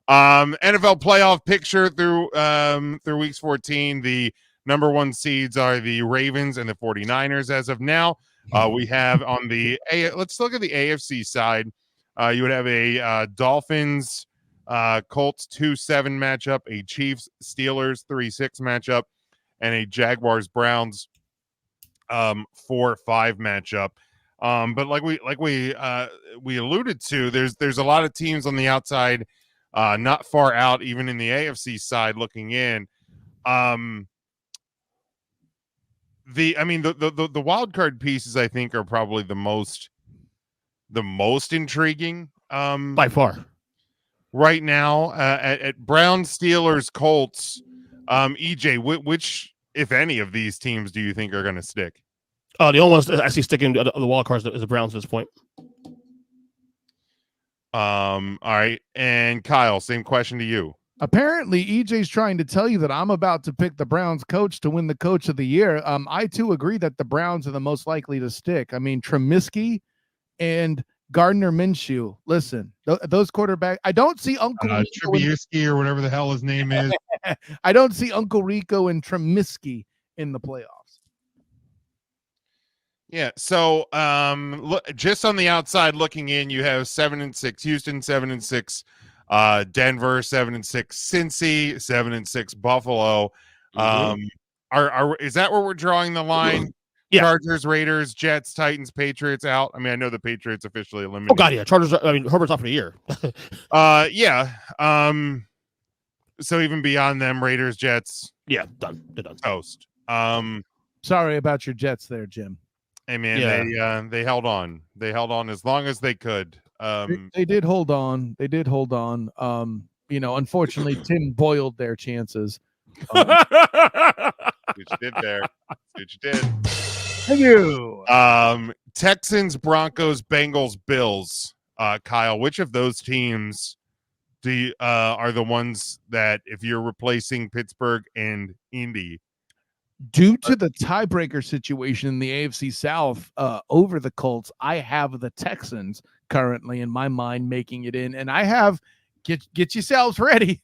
NFL playoff picture through weeks 14. The number one seeds are the Ravens and the 49ers as of now. We have on the let's look at the AFC side. You would have a Dolphins Colts 2-7 matchup, a Chiefs Steelers 3-6 matchup, and a Jaguars Browns 4-5 matchup. But like we alluded to, there's a lot of teams on the outside, not far out, even in the AFC side looking in. The wild card pieces I think are probably the most intriguing by far right now. At Browns, Steelers, Colts. EJ, which if any of these teams do you think are going to stick? The only ones that actually sticking to the wild cards is the Browns at this point. All right, and Kyle, same question to you. Apparently, EJ's trying to tell you that I'm about to pick the Browns coach to win the coach of the year. I too agree that the Browns are the most likely to stick. I mean, Trubisky and Gardner Minshew. Listen, those quarterbacks. I don't see Uncle Trubisky or whatever the hell his name is. I don't see Uncle Rico and Trubisky in the playoffs. Yeah, so look, just on the outside looking in, you have 7-6 Houston, 7-6 Denver, 7-6 Cincy, 7-6 Buffalo. Is that where we're drawing the line? Yeah. Chargers, Raiders, Jets, Titans, Patriots out. I mean, I know the Patriots officially eliminated. Oh god, yeah. Chargers. I mean, Herbert's out for the year. Yeah. So even beyond them, Raiders, Jets. Yeah, done. They're done. Toast. Sorry about your Jets there, Jim. Hey man, they held on. They held on as long as they could. They did hold on. Unfortunately, Tim boiled their chances. What you did there. What you did. Thank you. Texans, Broncos, Bengals, Bills. Kyle, which of those teams are the ones that if you're replacing Pittsburgh and Indy? Due to the tiebreaker situation in the AFC South over the Colts, I have the Texans currently in my mind making it in, and I have get yourselves ready.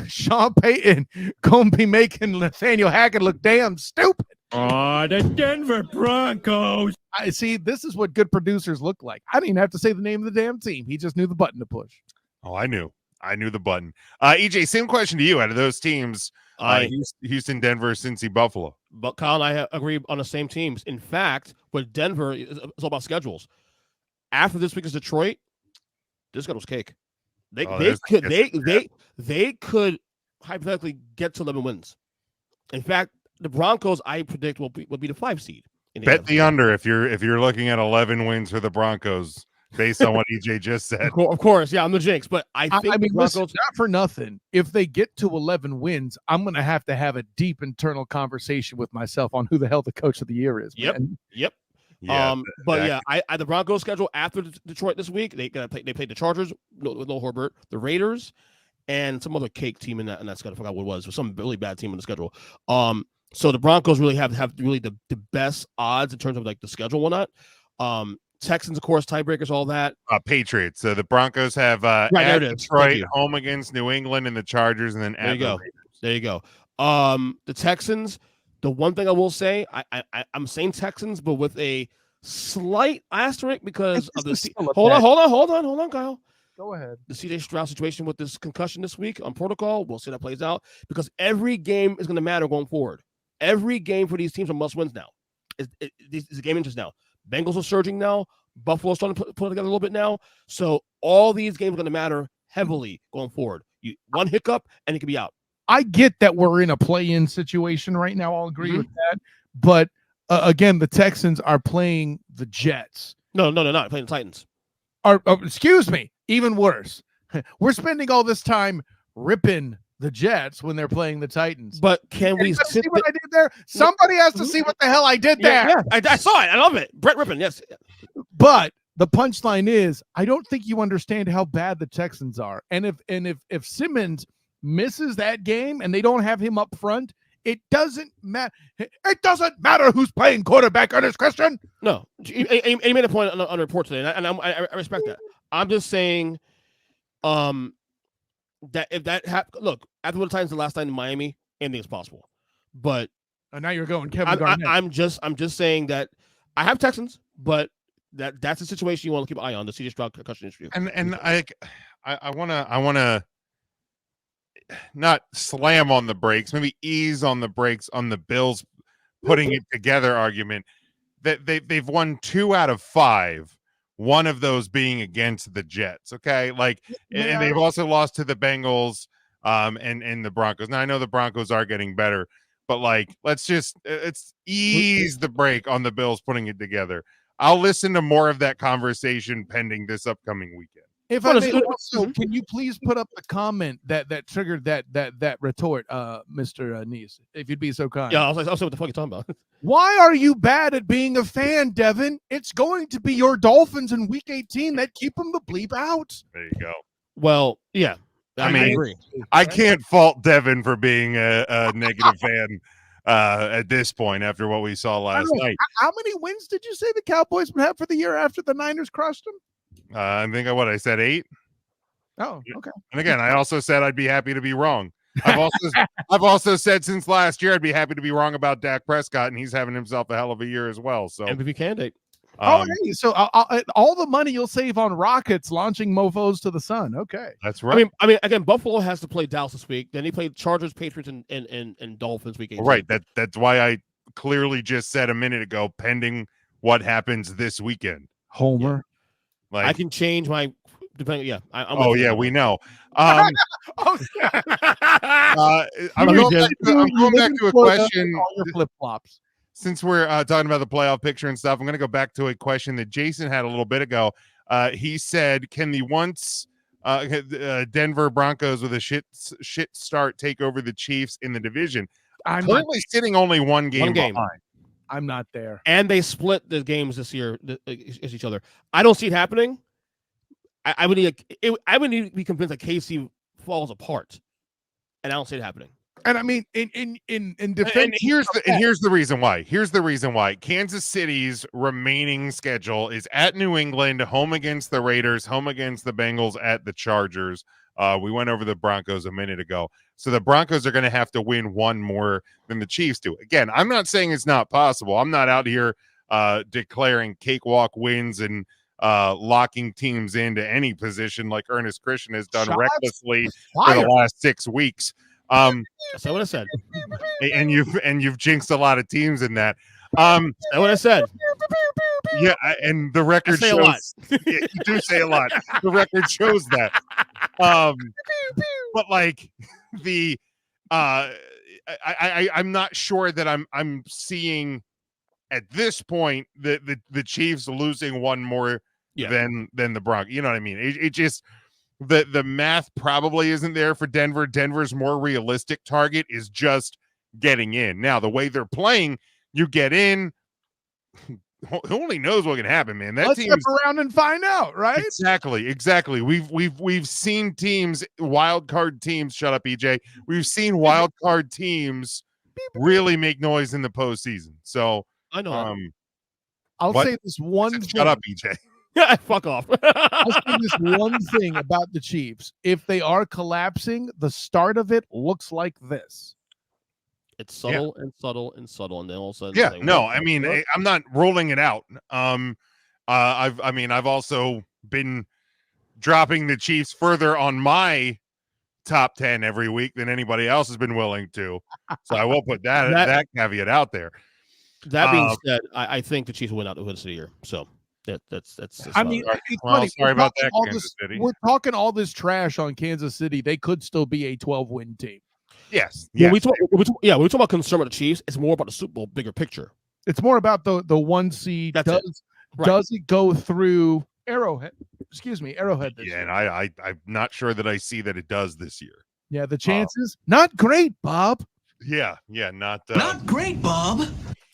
Sean Payton gonna be making Nathaniel Hackett look damn stupid. Oh, the Denver Broncos. I see. This is what good producers look like. I didn't even have to say the name of the damn team. He just knew the button to push. Oh, I knew the button. EJ, same question to you. Out of those teams, Houston, Denver, Cincy, Buffalo. But Kyle and I agree on the same teams. In fact, with Denver, it's all about schedules. After this week is Detroit, this schedule's cake. They could hypothetically get to 11 wins. In fact, the Broncos, I predict, will be the 5 seed. Bet the under if you're looking at 11 wins for the Broncos, based on what EJ just said. Of course, yeah, I'm the jinx, but I think the Broncos, listen, not for nothing. If they get to 11 wins, I'm going to have a deep internal conversation with myself on who the hell the coach of the year is. Yep. Yeah, I the Broncos schedule after Detroit this week. They played the Chargers with no Herbert, the Raiders, and some other cake team in that schedule. I forgot what it was. Some really bad team in the schedule. So the Broncos really have really the best odds in terms of like the schedule and whatnot. Texans, of course, tiebreakers, all that. Patriots. So the Broncos have at Detroit, home against New England, and the Chargers, and then there you go. The Texans. The one thing I will say, I'm saying Texans, but with a slight asterisk because of the hold on, Kyle. Go ahead. The CJ Stroud situation with this concussion this week on protocol, we'll see how that plays out because every game is going to matter going forward. Every game for these teams are must wins now. It's a game interest now. Bengals are surging now. Buffalo's starting to put it together a little bit now. So all these games are going to matter heavily going forward. One hiccup and it could be out. I get that we're in a play-in situation right now. I'll agree with that. But again, the Texans are playing the Jets. No, they're not playing the Titans. Excuse me. Even worse. We're spending all this time ripping the Jets when they're playing the Titans. But can we see what I did there? Somebody has to see what the hell I did there. Yeah, I saw it. I love it. Brett Rippon, yes. But the punchline is, I don't think you understand how bad the Texans are. And if Simmons misses that game and they don't have him up front, it doesn't matter. It doesn't matter who's playing quarterback, Ernest Christian. No, he made a point on the report today, and I respect that. I'm just saying, that if that look, after what times the last time in Miami, anything is possible. But now you're going Kevin Garnett. I'm just saying that I have Texans, but that's a situation you want to keep an eye on, the CJ Stroud concussion issue. And I wanna not slam on the brakes, maybe ease on the brakes on the Bills putting it together argument that they've won 2 out of 5. One of those being against the Jets. Okay. Like, and they've also lost to the Bengals and the Broncos. Now I know the Broncos are getting better, but like, let's ease the brake on the Bills putting it together. I'll listen to more of that conversation pending this upcoming weekend. If I may also, can you please put up the comment that triggered that retort, Mr. Neese, if you'd be so kind? Yeah, I'll say what the fuck you're talking about. Why are you bad at being a fan, Devin? It's going to be your Dolphins in Week 18 that keep them the bleep out. There you go. Well, yeah. I mean, agree. I can't fault Devin for being a negative fan at this point after what we saw last night. How many wins did you say the Cowboys would have for the year after the Niners crushed them? I think I said 8. Oh, okay. And again, I also said I'd be happy to be wrong. I've also said since last year I'd be happy to be wrong about Dak Prescott, and he's having himself a hell of a year as well. So MVP candidate. Hey, so all the money you'll save on rockets launching mofos to the sun. Okay, that's right. I mean, again, Buffalo has to play Dallas this week. Then he played Chargers, Patriots, and Dolphins week 18. Right. That's why I clearly just said a minute ago, pending what happens this weekend. Homer. Yeah. Like, I can change my depending. Yeah. We know. I'm going back to a question. All your flip flops. Since we're talking about the playoff picture and stuff, I'm going to go back to a question that Jason had a little bit ago. He said, "Can the once Denver Broncos with a shit start take over the Chiefs in the division?" I'm currently sitting only one game behind. I'm not there. And they split the games this year as each other. I don't see it happening. I would need to be convinced that KC falls apart, and I don't see it happening. And I mean, in defense, and here's the reason why. Here's the reason why. Kansas City's remaining schedule is at New England, home against the Raiders, home against the Bengals, at the Chargers. We went over the Broncos a minute ago. So the Broncos are going to have to win one more than the Chiefs do. Again, I'm not saying it's not possible. I'm not out here declaring cakewalk wins and locking teams into any position like Ernest Christian has done recklessly for the last 6 weeks. That's not what I said. And you've jinxed a lot of teams in that. That's what I said. Yeah, and the record shows. A lot. You do say a lot. The record shows that. But like I'm not sure that I'm seeing at this point the Chiefs losing one more than the Broncos. You know what I mean? It just the math probably isn't there for Denver. Denver's more realistic target is just getting in. Now the way they're playing, you get in. Who only knows what can happen, man? That Let's step around and find out, right? Exactly. We've seen teams, wild card teams. Shut up, EJ. We've seen wild card teams really make noise in the postseason. So I know. I'll say this one thing. Shut up, EJ. Yeah, fuck off. I'll say this one thing about the Chiefs. If they are collapsing, the start of it looks like this. It's subtle and subtle and subtle, and then all of a sudden, I mean, I'm not rolling it out. I've also been dropping the Chiefs further on my top 10 every week than anybody else has been willing to. So I will put that caveat out there. That being said, I think the Chiefs will win out the rest of the year. So that's I mean, it's funny. Sorry about that, Kansas City. We're talking all this trash on Kansas City. They could still be a 12-win team. Yes. When we talk about concern with the Chiefs, it's more about the Super Bowl bigger picture. It's more about the 1 seed. Does it go through Arrowhead? Arrowhead. This year. And I'm not sure that I see that it does this year. Yeah, the chances not great, Bob. Yeah, not great, Bob.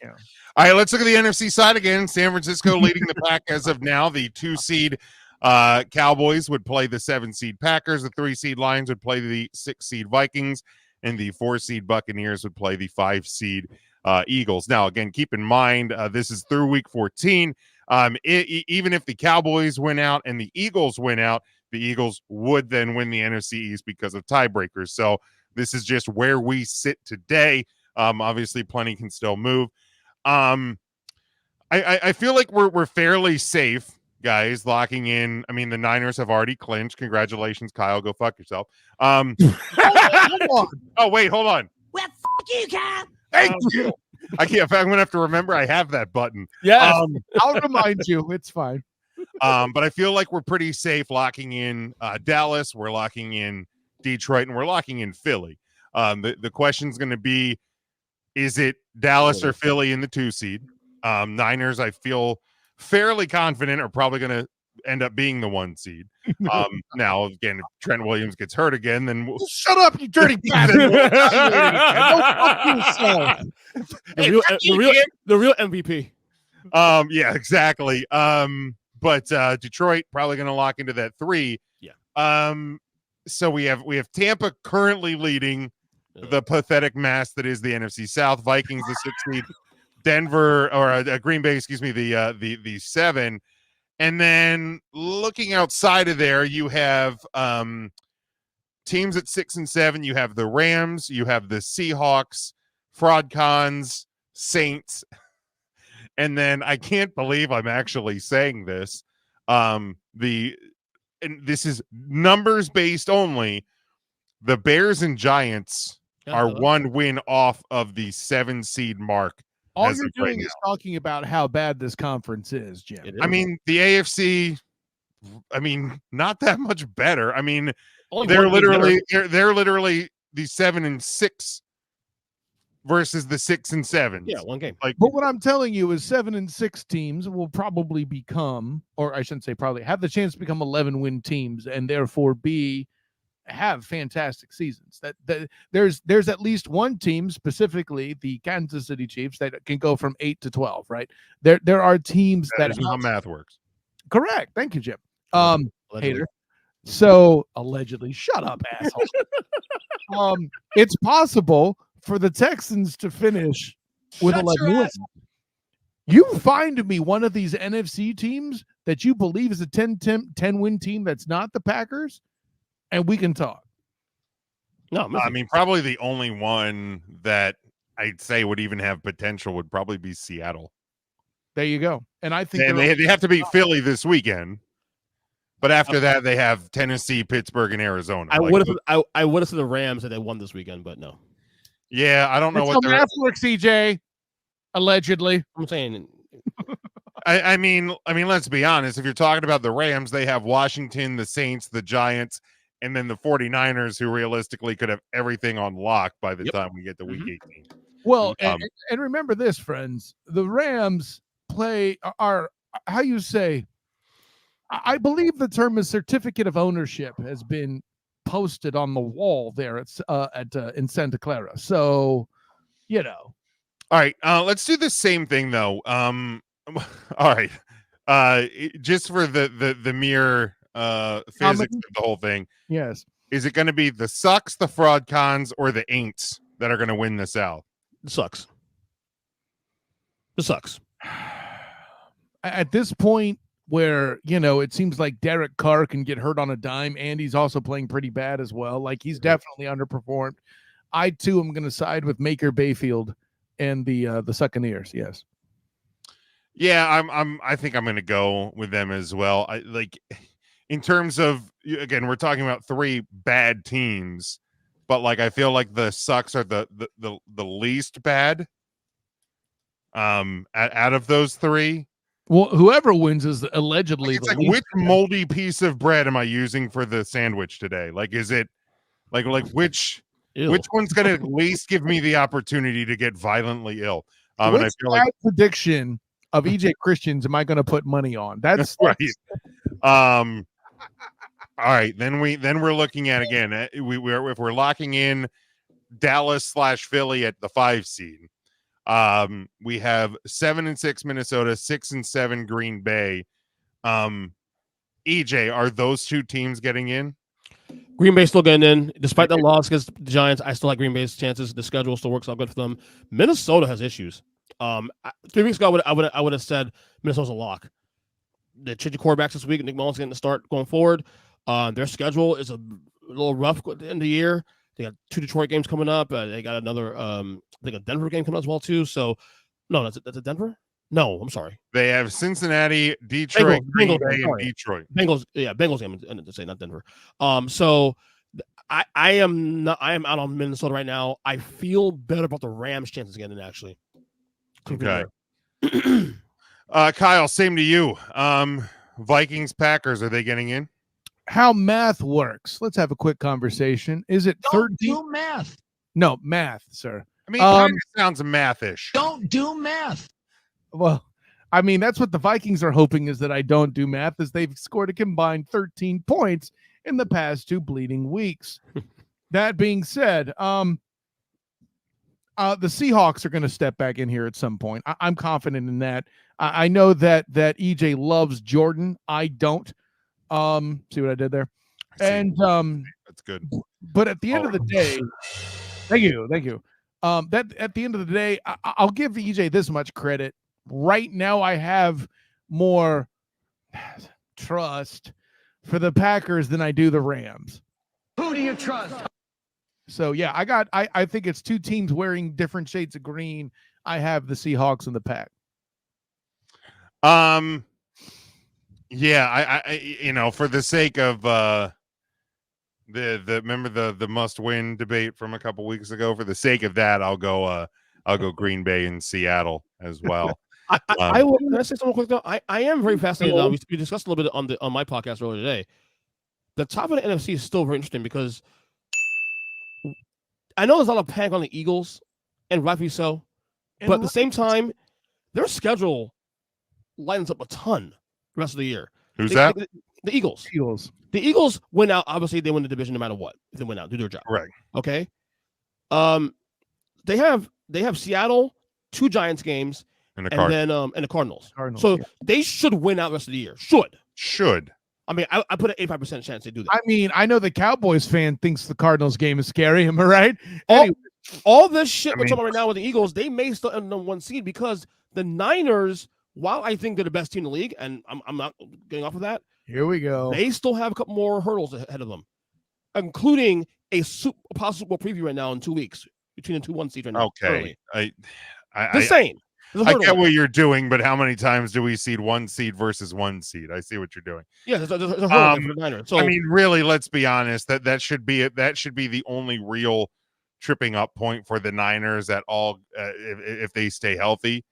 Yeah. All right, let's look at the NFC side again. San Francisco leading the pack as of now. The 2 seed Cowboys would play the 7 seed Packers. The 3 seed Lions would play the 6 seed Vikings. And the 4 seed Buccaneers would play the 5 seed Eagles. Now, again, keep in mind, this is through week 14. Even if the Cowboys win out and the Eagles win out, the Eagles would then win the NFC East because of tiebreakers. So this is just where we sit today. Obviously, plenty can still move. I feel like we're fairly safe, guys, locking in. I mean, the Niners have already clinched. Congratulations, Kyle. Go fuck yourself. Oh, wait, hold on. Well, fuck you, Kyle. Thank you. I can't. I'm gonna have to remember I have that button. Yeah. I'll remind you. It's fine. But I feel like we're pretty safe locking in Dallas. We're locking in Detroit, and we're locking in Philly. The question's going to be, is it Dallas or Philly in the 2 seed? Niners, I feel fairly confident, are probably going to end up being the 1 seed. Now, again, if Trent Williams gets hurt again, then we'll... Shut up, you dirty bastard. The real MVP. Yeah, exactly. But Detroit probably going to lock into that 3. Yeah. So we have Tampa currently leading the pathetic mess that is the NFC South. Vikings the 6th seed, Denver or Green Bay, excuse me, the 7. And then looking outside of there, you have teams at 6 and 7. You have the Rams, you have the Seahawks, Fraud Cons, Saints. And then I can't believe I'm actually saying this. And this is numbers based only. The Bears and Giants are 1 win off of the 7 seed mark. All you're doing is talking about how bad this conference is, Jim. I mean, the AFC, I mean, not that much better. I mean, they're literally the 7 and 6 versus the 6 and 7. Yeah, 1 game. But what I'm telling you is 7 and 6 teams will probably become, or I shouldn't say probably, have the chance to become 11-win teams, and therefore have fantastic seasons. That there's at least 1 team, specifically the Kansas City Chiefs, that can go from 8 to 12. Right? There are teams that is how math works. Correct. Thank you, Jim. Hater. So allegedly, shut up, asshole. It's possible for the Texans to finish with 11 wins. You find me one of these NFC teams that you believe is a 10-win team that's not the Packers, and we can talk. No, I mean, probably the only one that I'd say would even have potential would probably be Seattle. There you go. And I think they have to beat Philly this weekend. But after that, they have Tennessee, Pittsburgh, and Arizona. I would have said the Rams that they won this weekend, but no. Yeah, I don't know what the math works, CJ. Allegedly, I'm saying. I mean, let's be honest. If you're talking about the Rams, they have Washington, the Saints, the Giants, and then the 49ers, who realistically could have everything on lock by the time we get to week 18. Well, and remember this, friends. The Rams are how you say. I believe the term is certificate of ownership has been posted on the wall there in Santa Clara. So, All right, let's do the same thing though. All right, just for the mere physics of the whole thing. Yes. Is it going to be the Sucks, the Fraud Cons, or the Aints that are going to win the South? The Sucks. The Sucks. At this point, where it seems like Derek Carr can get hurt on a dime, and he's also playing pretty bad as well. Like, he's definitely underperformed. I too am going to side with Maker Bayfield and the Succaneers. Yes. Yeah, I think I'm going to go with them as well. In terms of, again, we're talking about 3 bad teams, but I feel like the Sucks are the least bad out of those 3. Well, whoever wins is allegedly the least. Which moldy piece of bread am I using for the sandwich today? Is it which one's going to at least give me the opportunity to get violently ill? And I feel like prediction of EJ Christians am I going to put money on? That's right. All right, then we're looking at, again, if we're locking in Dallas/Philly at the 5 seed. We have 7 and 6 Minnesota, 6 and 7 Green Bay. EJ, are those 2 teams getting in? Green Bay still getting in, despite the loss against the Giants. I still like Green Bay's chances. The schedule still works out good for them. Minnesota has issues. 3 weeks ago, I would have said Minnesota's a lock. They changed quarterbacks this week. Nick Mullins getting the start going forward. Their schedule is a little rough at the end of the year. They got 2 Detroit games coming up. They got another, I think a Denver game coming up as well too. So, no, that's a Denver. No, I'm sorry. They have Cincinnati, Detroit, Green Bengals, Bay, and sorry. Detroit. Bengals game. To say not Denver. So I am out on Minnesota right now. I feel better about the Rams' chances again than actually. Okay. Kyle, same to you. Vikings, Packers, are they getting in? How math works. Let's have a quick conversation. Is it 13? Do math. No, math, sir. I mean, it kind of sounds mathish. Don't do math. Well, I mean, that's what the Vikings are hoping, is that I don't do math, as they've scored a combined 13 points in the past 2 bleeding weeks. That being said, the Seahawks are going to step back in here at some point. I'm confident in that. I know that EJ loves Jordan. I don't. See what I did there? And that's good. But at the end of the day, thank you. That at the end of the day, I'll give EJ this much credit. Right now, I have more trust for the Packers than I do the Rams. Who do you trust? So yeah, I think it's 2 teams wearing different shades of green. I have the Seahawks and the Pack. Yeah, I for the sake of remember the must win debate from a couple weeks ago, for the sake of that, I'll go Green Bay and Seattle as well. I will. Can I say something quick though? I am very fascinated. We discussed a little bit on my podcast earlier today. The top of the NFC is still very interesting because I know there's a lot of panic on the Eagles, and rightfully so. But at the same time, their schedule lines up a ton the rest of the year. Who's that? The Eagles. The Eagles win out. Obviously, they win the division no matter what. If they win out, do their job. Right. Okay. They have Seattle, 2 Giants games, and the Cardinals. So they should win out the rest of the year. Should. I mean, I put an 85% chance they do that. I mean, I know the Cowboys fan thinks the Cardinals game is scary. Am I right? All this shit we're talking about right now with the Eagles, they may still end on 1 seed because the Niners, while I think they're the best team in the league, and I'm not getting off of that. Here we go. They still have a couple more hurdles ahead of them, including a possible preview right now in 2 weeks between the 2-1 seed right now. Okay. Same. I get what you're doing, but how many times do we see 1 seed versus 1 seed? I see what you're doing. Yeah, there's a hurdle for the Niners. So, I mean, really, let's be honest. That should be the only real tripping up point for the Niners at all if they stay healthy.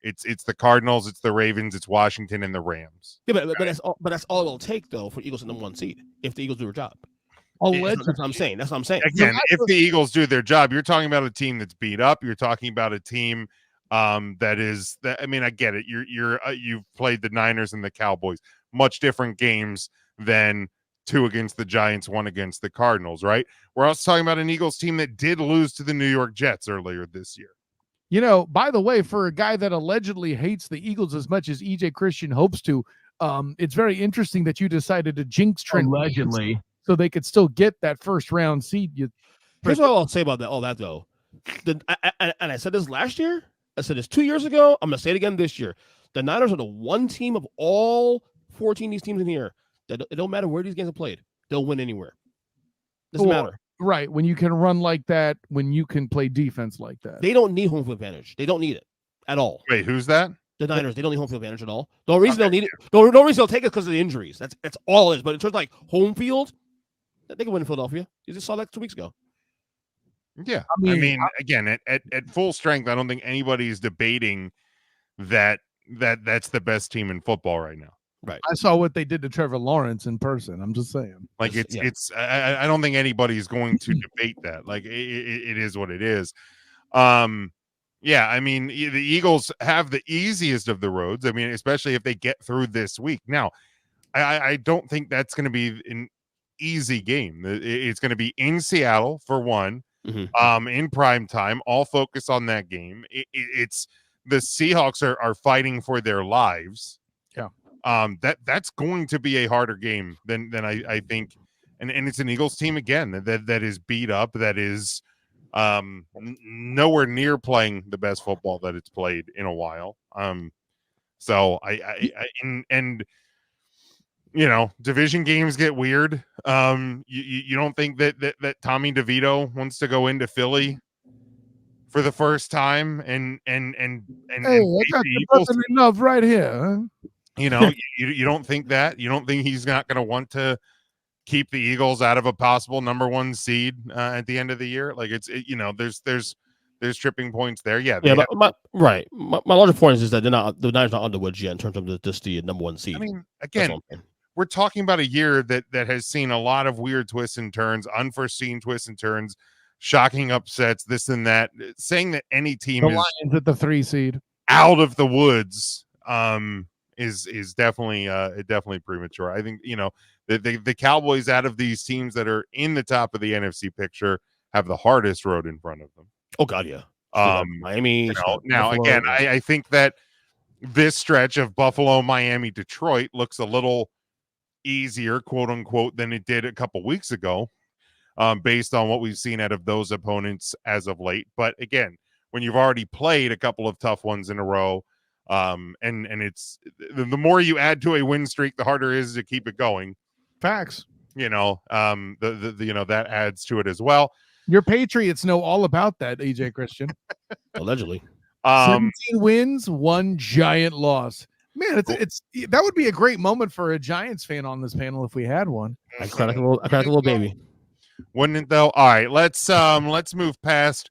It's the Cardinals, it's the Ravens, it's Washington, and the Rams. Yeah, but that's all it'll take though for Eagles in the 1 seed if the Eagles do their job. Allegedly. That's what I'm saying. Again, if the Eagles do their job, you're talking about a team that's beat up. You're talking about a team I mean, I get it. You've played the Niners and the Cowboys, much different games than 2 against the Giants, 1 against the Cardinals, right? We're also talking about an Eagles team that did lose to the New York Jets earlier this year. You know, by the way, for a guy that allegedly hates the Eagles as much as EJ Christian hopes to, it's very interesting that you decided to jinx Trent Allegedly. so they could still get that first round seed. Here's what I'll say about all that though. I said this last year. I said this 2 years ago. I'm gonna say it again this year. The Niners are the one team of all 14 of these teams in here that it don't matter where these games are played. They'll win anywhere. Doesn't matter. Right. When you can run like that, when you can play defense like that. They don't need home field advantage. They don't need it at all. Wait, who's that? The Niners. They don't need home field advantage at all. The only reason they'll need it, the only reason they'll take it because of the injuries. That's all it is. But in terms of like home field, they can win in Philadelphia. You just saw that 2 weeks ago. Yeah. I mean again, at full strength, I don't think anybody's debating that's the best team in football right now. Right. I saw what they did to Trevor Lawrence in person. I'm just saying. Like I don't think anybody's going to debate that. Like it is what it is. Yeah, I mean, the Eagles have the easiest of the roads. I mean, especially if they get through this week. Now, I don't think that's going to be an easy game. It's going to be in Seattle for one, in prime time. All focus on that game. It's the Seahawks are fighting for their lives. Yeah. That's going to be a harder game than I think, and it's an Eagles team again that is beat up, that is nowhere near playing the best football that it's played in a while. So I division games get weird. You don't think that Tommy DeVito wants to go into Philly for the first time and Hey, beat I got the the Eagles? brotherly love right here. Huh? You don't think that? You don't think he's not going to want to keep the Eagles out of a possible number 1 seed at the end of the year? Like there's tripping points there. Yeah, Yeah, but my larger point is that the Niners not on the woods yet in terms of the number 1 seed. I mean, That's again, all I'm saying. we're talking about a year that has seen a lot of weird twists and turns, unforeseen twists and turns, shocking upsets, this and that. Saying that any team The is Lions at the 3 seed. out of the woods is definitely premature. I think the Cowboys, out of these teams that are in the top of the NFC picture, have the hardest road in front of them. Oh God, yeah. Miami. Now again, I think that this stretch of Buffalo, Miami, Detroit looks a little easier, quote unquote, than it did a couple weeks ago, based on what we've seen out of those opponents as of late. But again, when you've already played a couple of tough ones in a row, and it's the more you add to a win streak, the harder it is to keep it going. Facts. That adds to it as well. Your Patriots know all about that, AJ Christian. Allegedly. 17 wins, 1 giant loss. Man, it's that would be a great moment for a Giants fan on this panel if we had one. I cracked a little baby. Wouldn't it though? All right, let's move past